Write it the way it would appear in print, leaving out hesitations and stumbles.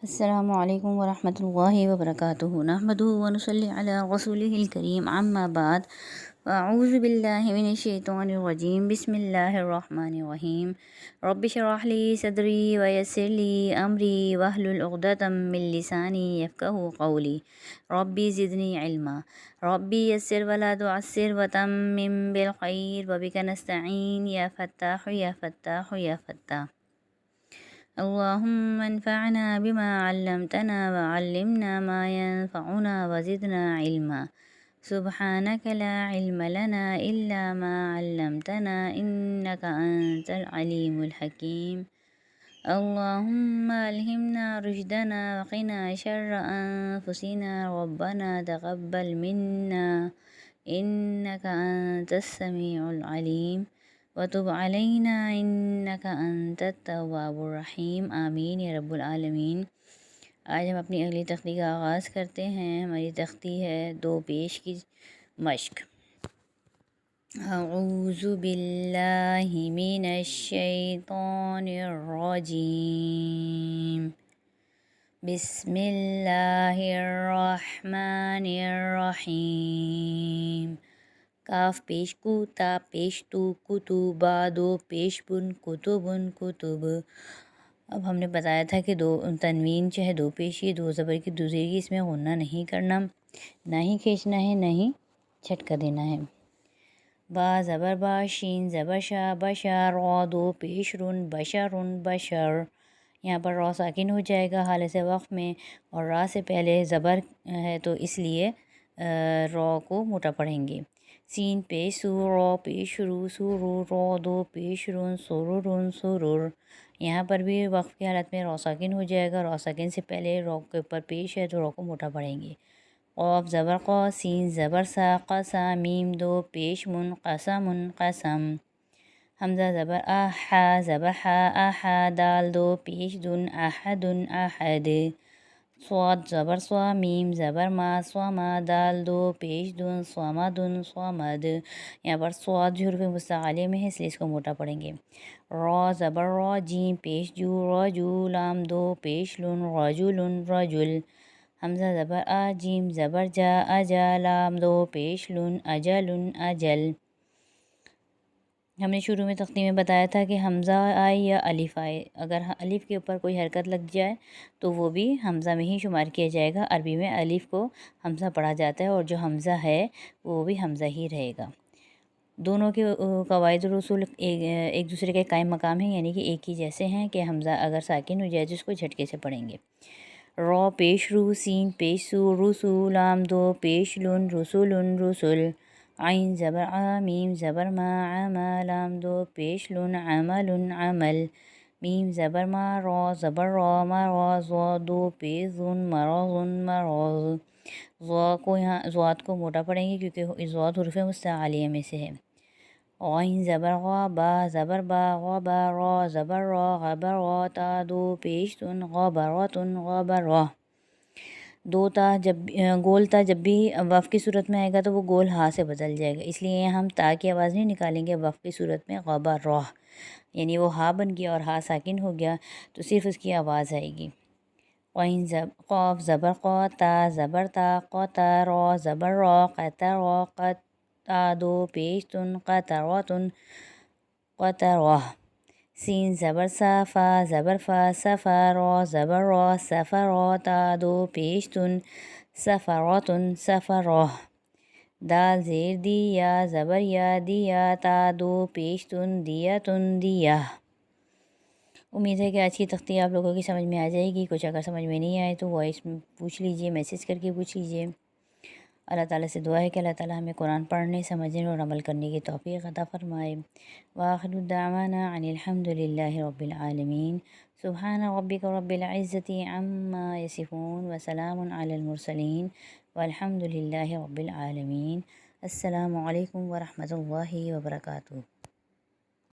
السلام علیکم ورحمۃ اللہ وبرکاتہ نحمدہ ونصلی علی رسولہ الکریم اما بعد اعوذ باللہ من الشیطان الرجیم بسم اللہ الرحمن الرحیم رب اشرح لی صدری ویسر لی امری واحلل عقدۃ من لسانی یفقہوا قولی ربی زدنی علما ربی یسر ولا تعسر وتمم بالخیر وبک نستعین یا فتاح یا فتاح یا فتاح اللهم انفعنا بما علمتنا وعلمنا ما ينفعنا وزدنا علما سبحانك لا علم لنا إلا ما علمتنا إنك أنت العليم الحكيم اللهم ألهمنا رشدنا وقنا شر أنفسنا ربنا تقبل منا إنك أنت السميع العليم وتب علینا انک انت التواب الرحیم آمین یا رب العالمین۔ آج ہم اپنی اگلی تختی کا آغاز کرتے ہیں۔ ہماری تختی ہے دو پیش کی مشق۔ اعوذ باللہ من الشیطان الرجیم بسم اللہ الرحمن الرحیم۔ کاف پیش کو، تا پیش تو، کتو با دو پیش بن، کتبن کتب۔ اب ہم نے بتایا تھا کہ دو تنوین چاہے دو پیشی دو زبر کی دو زیر کی، اس میں غنہ نہیں کرنا، نہ ہی کھینچنا ہے، نہ ہی جھٹکا دینا ہے۔ با زبر با، شین زبر شا، بشا را دو پیش رن، بشرن بشر۔ یہاں پر را ساکن ہو جائے گا حالت وقف میں، اور را سے پہلے زبر ہے تو اس لیے را کو موٹا پڑھیں گے۔ سین پیش سو، را پیش رو، سورو را دو پیش رن، سرورن سرور۔ یہاں پر بھی وقف کی حالت میں را ساکن ہو جائے گا، را ساکن سے پہلے را کے اوپر پیش ہے تو را کو موٹا پڑھیں گے۔ قاف زبر قا، سین زبر سا، قسا میم دو پیش من، قسمن قسم۔ حمزہ زبر آ، حا زبر حا، آحا دال دو پیش دن، احدن احد۔ صاد زبر صا، میم زبر ما، صما دال دو پیش دن، صمدن صمد۔ یہاں پر صاد جو حروف مستعلیہ میں ہے اس لیے اس کو موٹا پڑھیں گے۔ را زبر را، جیم پیش جو، رجو لام دو پیش لن، رجلن رجل۔ حمزہ زبر آ، جیم زبر جا، اجا لام دو پیش لن، اجلن اجل۔ ہم نے شروع میں تختی میں بتایا تھا کہ حمزہ آئے یا الف آئے، اگر الف کے اوپر کوئی حرکت لگ جائے تو وہ بھی حمزہ میں ہی شمار کیا جائے گا۔ عربی میں الف کو حمزہ پڑھا جاتا ہے اور جو حمزہ ہے وہ بھی حمزہ ہی رہے گا۔ دونوں کے قواعد و اصول ایک دوسرے کے قائم مقام ہیں، یعنی کہ ایک ہی جیسے ہیں کہ حمزہ اگر ساکن ہو جائے تو اس کو جھٹکے سے پڑھیں گے۔ را پیش رو، سین پیش سو، رسو لام دو پیش لن، رسولن رسل۔ عین زبر آ، میم زبر ما، عما لام دو پیش لن، عمل عمل۔ میم زبر ما، را زبر را، مرا زا دو پیش ذن، مرض مرض۔ ضاد کو موٹا پڑھیں گے کیونکہ ضاد حروف مستعلیہ میں سے ہے۔ غین زبر غا، با زبر با، غبا را زبر را، غبرا تا دو پیش تن، غبراتن غبرا۔ دو تا جب گول تا جب بھی وقف کی صورت میں آئے گا تو وہ گول ہا سے بدل جائے گا، اس لیے ہم تا کی آواز نہیں نکالیں گے وقف کی صورت میں۔ غبرا یعنی وہ ہا بن گیا اور ہا ساکن ہو گیا تو صرف اس کی آواز آئے گی۔ قاف زبر قا، تا زبر تا، قطا را زبر را، قطرا قطع دو پیش تن، قطراتن قطرا۔ سین زبر سا، فا زبر فا، صفا را زبر را، صفرا تا دو پیش تن، صفراتن صفرا۔ دال زیر دی، یا زبر یا، دیا تا دو پیش تن، دیاتن دیا۔ امید ہے کہ آج کی تختی آپ لوگوں کی سمجھ میں آ جائے گی۔ کچھ اگر سمجھ میں نہیں آئے تو وائس میں پوچھ لیجئے، میسیج کر کے پوچھ لیجئے۔ اللہ تعالیٰ سے دعا ہے کہ اللہ تعالیٰ ہمیں قرآن پڑھنے، سمجھنے اور عمل کرنے کی توفیق عطا فرمائے۔ وآخر دعوانا ان الحمد للہ رب العالمین۔ سبحان ربک رب العزة عما یصفون وسلام علی المرسلین والحمد للہ رب العالمین۔ السلام علیکم ورحمۃ اللہ وبرکاتہ۔